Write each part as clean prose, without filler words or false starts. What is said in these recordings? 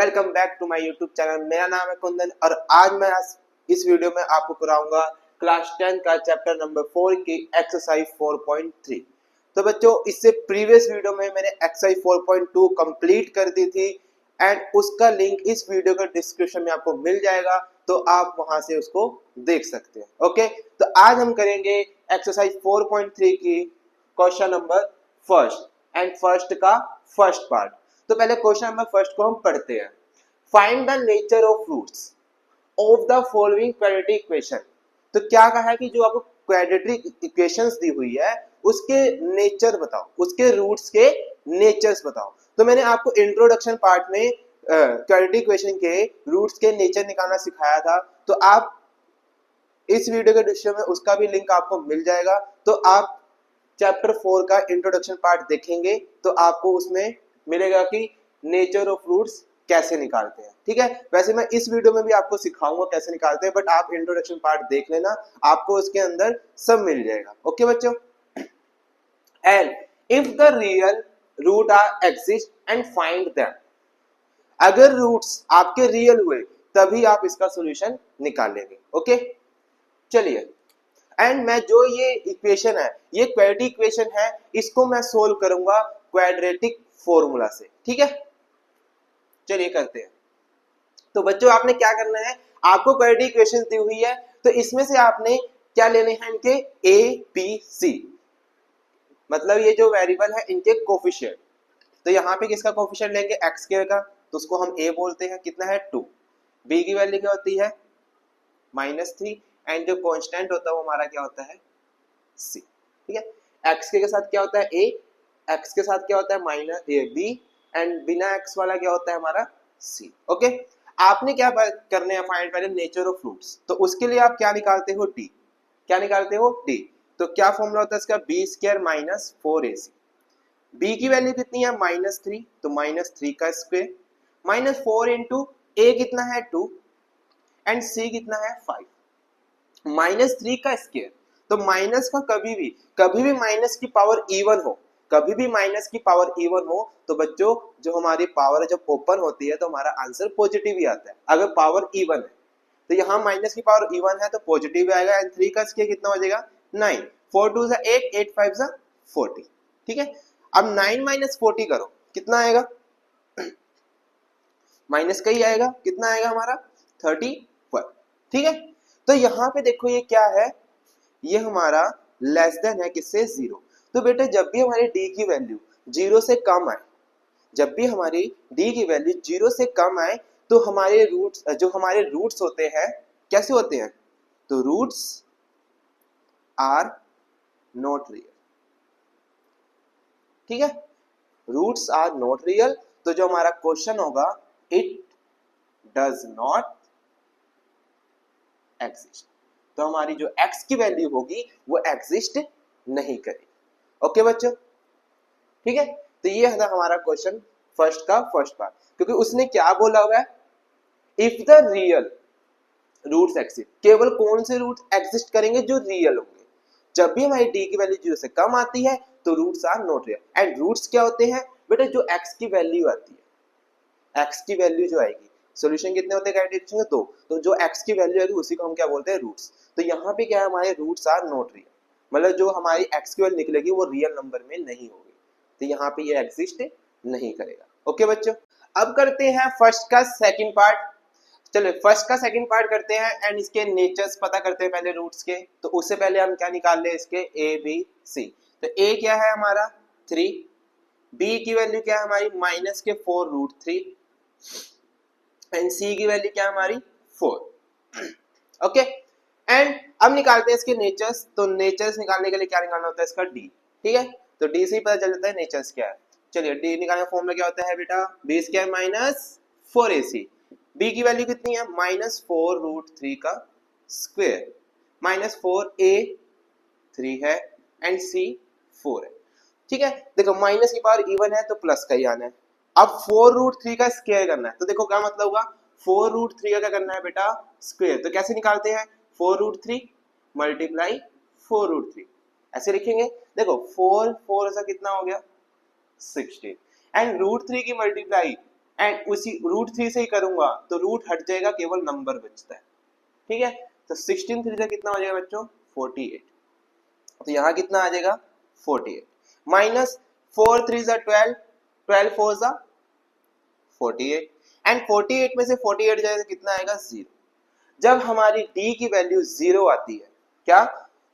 Welcome back to my YouTube channel. मेरा नाम है कुंदन और आज मैं इस वीडियो में आपको कराऊंगा क्लास 10 का चैप्टर नंबर 4 की एक्सरसाइज 4.3। तो बच्चों, इससे प्रीवियस वीडियो में मैंने एक्सरसाइज 4.2 कंप्लीट कर दी थी एंड उसका लिंक इस वीडियो के डिस्क्रिप्शन में आपको मिल जाएगा, तो आप वहां से उसको देख सकते हैं। ओके, तो आज हम करेंगे एक्सरसाइज 4.3 की question number first and first का फर्स्ट पार्ट। तो पहले क्वेश्चन नंबर फर्स्ट को हम पढ़ते हैं। Find the nature of roots of the following quadratic equation. तो क्या कहा है कि जो आपको क्वाड्रेटिक इक्वेशंस दी हुई है उसके नेचर बताओ, उसके रूट्स के नेचर्स बताओ। तो मैंने आपको इंट्रोडक्शन पार्ट में क्वाड्रेटिक इक्वेशन के रूट्स के नेचर निकालना सिखाया था, तो आप इस वीडियो के डिस्क्रिप्शन में उसका भी लिंक आपको मिल जाएगा। तो आप चैप्टर 4 का इंट्रोडक्शन पार्ट देखेंगे तो आपको उसमें मिलेगा कि नेचर ऑफ रूट्स कैसे निकालते हैं। ठीक है, वैसे मैं इस वीडियो में भी आपको सिखाऊंगा कैसे निकालते हैं, बट आप इंट्रोडक्शन पार्ट देख लेना, आपको उसके अंदर सब मिल जाएगा। ओके बच्चों, and if the real root are exist and find them. अगर रूट्स आपके रियल हुए तभी आप इसका सॉल्यूशन निकालेंगे। ओके, चलिए, एंड मैं जो ये इक्वेशन है, ये क्वाड्रेटिक इक्वेशन है, इसको मैं सोल्व करूंगा क्वाड्रेटिक फॉर्मूला से। ठीक है, चलिए करते हैं। तो बच्चों, आपने क्या करना है, आपको क्वाड्रेटिक इक्वेशन दी हुई है तो इसमें से आपने क्या लेने हैं, इनके ए बी सी, मतलब ये जो वेरिएबल है इनके कोफिशिएंट। तो यहाँ पे किसका कोफिशिएंट लेंगे, एक्स के का, तो उसको हम ए बोलते हैं, कितना है 2। बी की वैल्यू क्या होती है -3 एंड जो कांस्टेंट होता है वो हमारा क्या होता है सी। ठीक है, एक्स के साथ क्या होता है ए, एक्स के साथ क्या होता है बी एंड बिना एक्स वाला क्या होता है हमारा सी। ओके, आपने क्या करने हैं, फाइंड पहले नेचर ऑफ रूट्स। तो उसके लिए आप क्या निकालते हो, डी। क्या निकालते हो, डी। तो क्या फॉर्मूला होता है इसका, B square minus 4ac। B की वैल्यू कितनी है -3, तो -3 का स्क्वायर माइनस 4 इंटू ए कितना है 2 एंड सी कितना है 5, -3 का स्क्वायर। तो माइनस का कभी भी माइनस की पावर इवन हो, कभी भी माइनस की पावर इवन हो तो बच्चों जो हमारी पावर जब ओपन होती है तो हमारा आंसर पॉजिटिव ही आता है, अगर पावर इवन है। तो यहाँ माइनस की पावर इवन है तो पॉजिटिव आएगा एंड 3 का स्क्वायर कितना हो जाएगा 9, 4 2 8, 8 5 40। ठीक है, अब 9 माइनस 40 करो, कितना आएगा, माइनस का ही आएगा, कितना आएगा हमारा 31। ठीक है, तो यहाँ पे देखो ये क्या है, ये हमारा लेस देन है किससे, 0। तो बेटा जब भी हमारी डी की वैल्यू 0 से कम आए, जब भी हमारी डी की वैल्यू 0 से कम आए तो हमारे रूट्स, जो हमारे रूट्स होते हैं कैसे होते हैं, तो रूट्स आर नॉट रियल। ठीक है, रूट्स आर नॉट रियल। तो जो हमारा क्वेश्चन होगा, इट डज नॉट एग्जिस्ट। तो हमारी जो x की वैल्यू होगी वो एग्जिस्ट नहीं करेगी। ओके बच्चों, ठीक है, तो ये है हमारा क्वेश्चन फर्स्ट का फर्स्ट पार्ट, क्योंकि उसने क्या बोला हुआ है, if the real roots exist, केवल कौन से रूट्स एग्जिस्ट करेंगे, जो रियल होंगे। जब भी हमारी डी की वैल्यू 0 से कम आती है तो roots are not real. And roots क्या होते हैं बेटा, जो x की वैल्यू आती है, x की वैल्यू जो आएगी, सॉल्यूशन कितने होते हैं क्राइटेरिया के, 2। तो जो x की वैल्यू आएगी उसी को हम क्या बोलते हैं, रूट्स। तो यहाँ पे क्या है, हमारे रूट्स आर नॉट रियल, मतलब जो हमारी x की वैल्यू निकलेगी वो रियल नंबर में नहीं होगी, तो यहाँ पे ये एग्जिस्ट नहीं करेगा। ओके बच्चों, अब करते हैं फर्स्ट का सेकंड पार्ट। चलो फर्स्ट का सेकंड पार्ट करते हैं एंड इसके नेचर्स पता करते हैं पहले रूट्स के। तो उससे पहले हम क्या निकाल ले, इसके ए बी सी। तो ए क्या है हमारा 3, बी की वैल्यू क्या है हमारी -4√3 एंड सी की वैल्यू क्या है हमारी 4। ओके, एंड अब निकालते हैं इसके नेचर्स। तो नेचर्स निकालने के लिए क्या निकालना होता है, इसका डी। ठीक है, तो डी से ही पता चल जाता है नेचर्स क्या है। चलिए, डी निकालने का फॉर्मूला क्या होता है बेटा, B square minus 4ac। B की वैल्यू कितनी है -4√3 का स्क्वायर, -4a 3 है एंड सी 4 है। ठीक है, देखो माइनस की पावर इवन है तो प्लस का ही आना है। अब 4√3 का स्क्वायर करना है, तो देखो क्या मतलब हुआ, 4√3 का क्या करना है बेटा, स्क्वायर। तो कैसे निकालते हैं, 4√3 मल्टीप्लाई 4√3, ऐसे लिखेंगे। देखो 4 4 ऐसा कितना हो गया 16 एंड √3 की मल्टीप्लाई एंड उसी रूट 3 से ही करूंगा तो रूट हट जाएगा, केवल नंबर बचता है। ठीक है, तो 16 3 से कितना हो जाएगा बच्चों 48, तो यहाँ कितना आ जाएगा 48 माइनस 4 3 जा 12, 12 4 जा 48 एंड 48 में से 48 जाए तो कितना आएगा 0। जब हमारी d की वैल्यू 0 आती है, क्या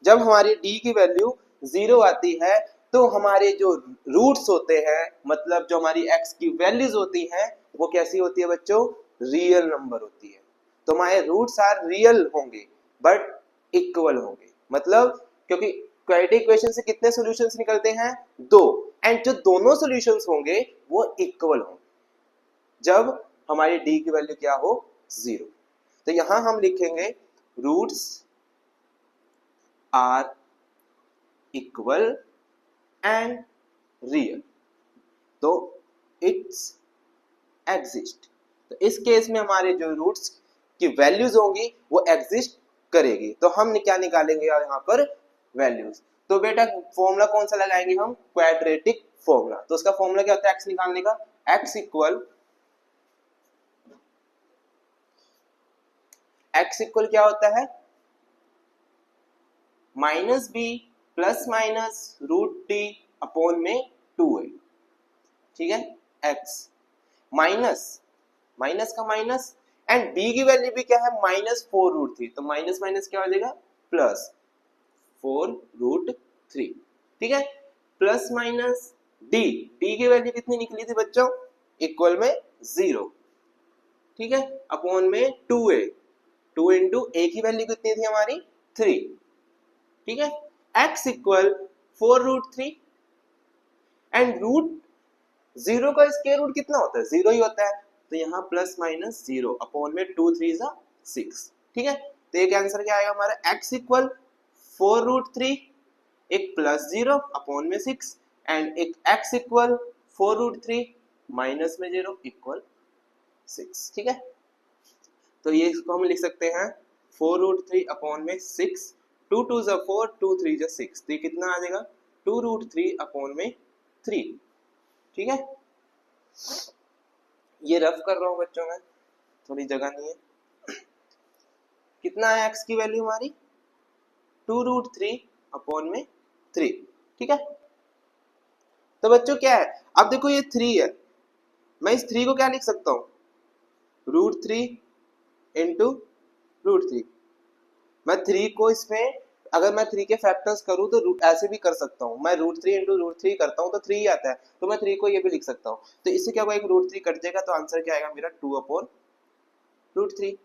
जब हमारी d की वैल्यू 0 आती है तो हमारे जो रूट्स होते हैं, मतलब जो हमारी x की वैल्यूज होती हैं वो कैसी होती है बच्चों, रियल नंबर होती है। तो हमारे रूट्स आर रियल होंगे बट इक्वल होंगे, मतलब क्योंकि क्वाड्रेटिक इक्वेशन से कितने सॉल्यूशंस निकलते हैं, 2, एंड जो दोनों सॉल्यूशंस होंगे वो इक्वल होंगे जब हमारी d की वैल्यू क्या हो 0। तो यहां हम लिखेंगे roots are equal and real, तो इट्स एग्जिस्ट। तो इस केस में हमारे जो रूट्स की वैल्यूज होंगी वो एग्जिस्ट करेगी, तो हम क्या निकालेंगे यहाँ पर वैल्यूज। तो बेटा फॉर्मूला कौन सा लगाएंगे हम, क्वाड्रेटिक फॉर्मूला। तो उसका फॉर्मूला क्या होता है एक्स निकालने का, एक्स इक्वल क्या होता है, minus B plus minus root T upon में 2a। ठीक है, x माइनस माइनस का माइनस एंड b की वैल्यू भी क्या है माइनस 4 रूट 3, तो माइनस माइनस क्या हो जाएगा प्लस 4 रूट 3। ठीक है, प्लस माइनस d, d की वैल्यू कितनी निकली थी बच्चों, इक्वल में 0। ठीक है, अपॉन में 2a, 2 इंटू a की वैल्यू कितनी थी हमारी 3। ठीक है, x equal 4 root 3 and root 0 का स्क्वायर रूट कितना होता है 0 ही होता है, तो यहाँ प्लस माइनस 0 अपॉन में 2 3 जा 6। ठीक है, तो एक आंसर क्या आएगा हमारा x इक्वल 4 रूट 3, एक प्लस 0 अपॉन में 6 एंड एक x इक्वल 4 रूट 3 माइनस में 0 इक्वल 6। ठीक है, तो ये इसको हम लिख सकते हैं 4 रूट 3 अपॉन में 6, 2 2 जा 4, 2 3 जा 6, तो ये कितना आ जाएगा 2 रूट 3 अपॉन में 3। ठीक है, ये रफ कर रहा हूं बच्चों में, थोड़ी जगह नहीं है। कितना है x की वैल्यू हमारी 2 रूट 3 अपॉन में 3। ठीक है, तो बच्चों क्या है, अब देखो ये 3 है, मैं इस 3 को क्या लिख सकता हूं रूट 3 इंटू रूट 3। मैं 3 को इसमें अगर मैं 3 के फैक्टर्स करूं तो ऐसे भी कर सकता हूं, मैं रूट 3 इंटू रूट 3 करता हूं तो 3 ही आता है, तो मैं 3 को ये भी लिख सकता हूं। तो इससे क्या होगा एक रूट 3 कट जाएगा, तो आंसर क्या आएगा मेरा 2 upon root 3।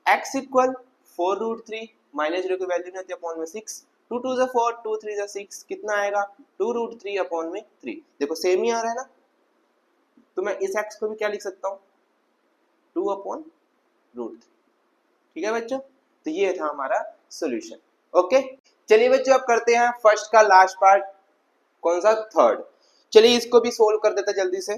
x equal 4 root 3 minus 0 की वैल्यू नहीं होती अपॉन में 6, 2 2 जा 4, 2 3 जा 6, कितना आएगा 2 रूट 3 अपॉन में 3। देखो सेम ही आ रहा है ना, तो मैं इस x को भी क्या लिख सकता हूं 2 अपॉन रूट 3। ठीक है बच्चों, तो ये था हमारा सॉल्यूशन। ओके, चलिए बच्चों अब करते हैं फर्स्ट का लास्ट पार्ट, कौन सा थर्ड। चलिए इसको भी सोल्व कर देते जल्दी से।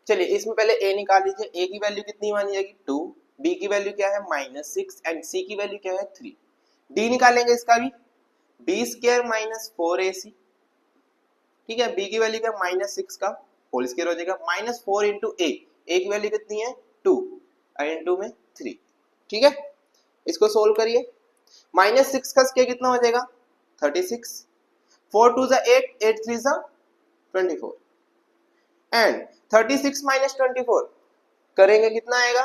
चलिए इसमें पहले a निकाल लीजिए, a की वैल्यू कितनी मानी जाएगी 2, b की वैल्यू क्या है -6 एंड c की वैल्यू क्या है 3। d निकालेंगे इसका भी, b स्क्वायर माइनस 4ac। ठीक है, b की वैल्यू क्या -6 का होल स्क्वायर हो जाएगा, -4 इंटू a की वैल्यू कितनी है 2 इंटू में 3। ठीक है, इसको सोल्व करिए, -6 का स्क्वायर कितना हो जाएगा 36, 4 2 जा 8, 8 3 जा 24 एंड 36 माइनस 24 करेंगे कितना आएगा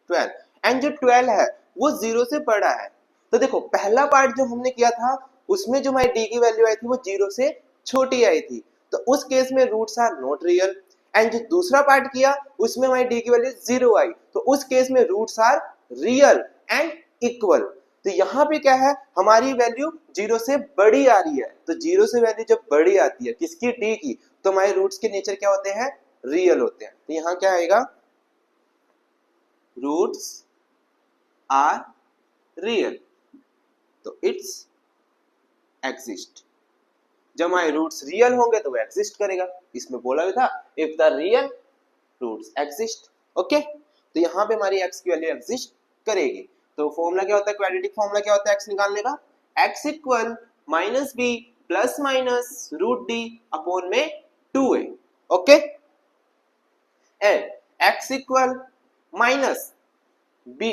12, एंड जो 12 है वो 0 से बड़ा है। तो देखो पहला पार्ट जो हमने किया था उसमें जो हमारी d की वैल्यू आई थी वो 0 से छोटी आई थी, तो उस केस में roots are not real. And जो दूसरा पार्ट किया उसमें हमारी d की वैल्यू 0 आई, तो उस केस में roots are real and equal. तो यहाँ पे क्या है हमारी वैल्यू 0 से बड़ी आ रही है, तो 0 से वैल्यू जब बड़ी आती है किसकी d की, तो हमारे रूट्स के नेचर क्या होते हैं रियल होते हैं। तो यहाँ क्या आएगा रूट्स आर रियल, तो इट्स एग्जिस्ट। जब हमारे रूट्स रियल होंगे तो वो एग्जिस्ट करेगा, इसमें बोला भी था if the real roots exist. Okay, तो यहाँ पे हमारी x की वैल्यू एग्जिस्ट करेगी। तो फॉर्मूला क्या होता है, क्वाड्रेटिक फॉर्मूला क्या होता है x निकालने का, x equal -b plus minus root d upon में 2a, okay. And x equal minus b,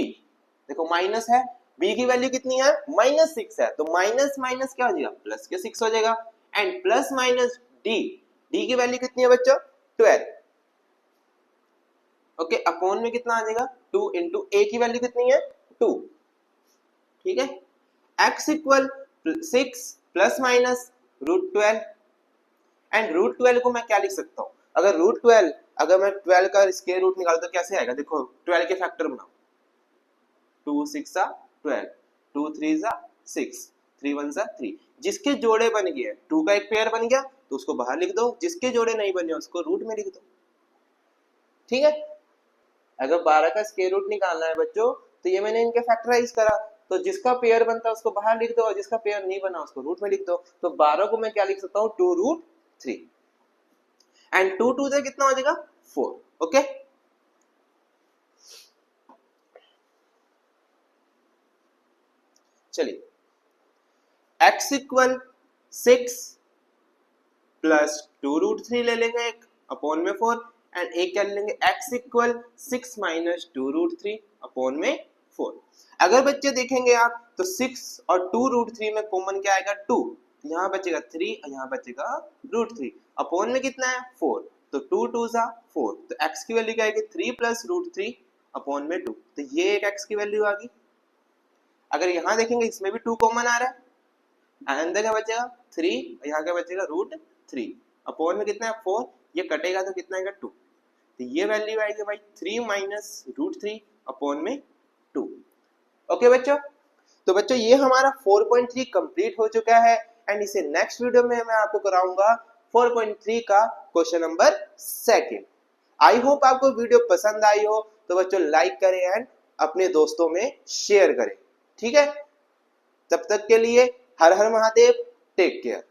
देखो माइनस है, b की वैल्यू कितनी है, -6 है, तो माइनस माइनस क्या हो जाएगा, प्लस के 6 हो जाएगा। And plus minus d, d की वैल्यू कितनी है बच्चों, 12, ओके। अपॉन में कितना आ जाएगा, 2 इंटू a की वैल्यू कितनी है, 2, ठीक है। x equal 6 plus minus √12, and √12 को मैं क्या लिख सकता हूँ, अगर √12, अगर मैं 12 का स्क्वायर रूट निकालूं तो कैसे आएगा, देखो 12 के फैक्टर बनाओ, 2 6 12, 2 3 6, 3 1 3, जिसके जोड़े बन गए, 2 का एक पेयर बन गया तो उसको बाहर लिख दो, जिसके जोड़े नहीं बने उसको रूट में लिख दो, ठीक है। अगर 12 का स्क्वायर रूट निकालना है बच्चों, तो ये मैंने इनके फैक्टराइज करा, तो जिसका पेयर बनता है उसको बाहर लिख दो और जिसका पेयर नहीं बना उसको रूट में लिख दो। तो 12 को मैं क्या लिख सकता हूँ, 2√3, एंड 2 2 से कितना हो जाएगा, 4, ओके। चलिए x इक्वल 6 प्लस 2√3 ले लेंगे एक, अपॉन में 4, एंड एक क्या ले लेंगे, x इक्वल 6 माइनस 2√3 अपॉन में 4। अगर बच्चे देखेंगे आप तो 6 और 2√3 में कॉमन क्या आएगा, 2, यहाँ बचेगा 3 और यहाँ बचेगा √3, अपॉन में कितना है, 4, तो 2 2 4, तो x की वैल्यू क्या आएगी, 3 प्लस √3 अपॉन में 2, तो ये एक x की वैल्यू आ गई। अगर यहाँ देखेंगे इसमें भी 2 कॉमन आ रहा है, अंदर क्या बचेगा, 3, यहाँ क्या बचेगा, √3, अपॉन में कितना है, 4, ये कटेगा तो कितना आएगा, 2, तो ये वैल्यू आएगी भाई 3 माइनस √3 अपॉन में 2, ओके बच्चों। तो बच्चों ये हमारा 4.3 कंप्लीट हो चुका है, एंड इसे नेक्स्ट वीडियो में मैं आपको कराऊंगा 4.3 का क्वेश्चन नंबर 2। आई होप आपको वीडियो पसंद आई हो, तो बच्चों लाइक करें एंड अपने दोस्तों में शेयर करें, ठीक है। तब तक के लिए हर हर महादेव, टेक केयर।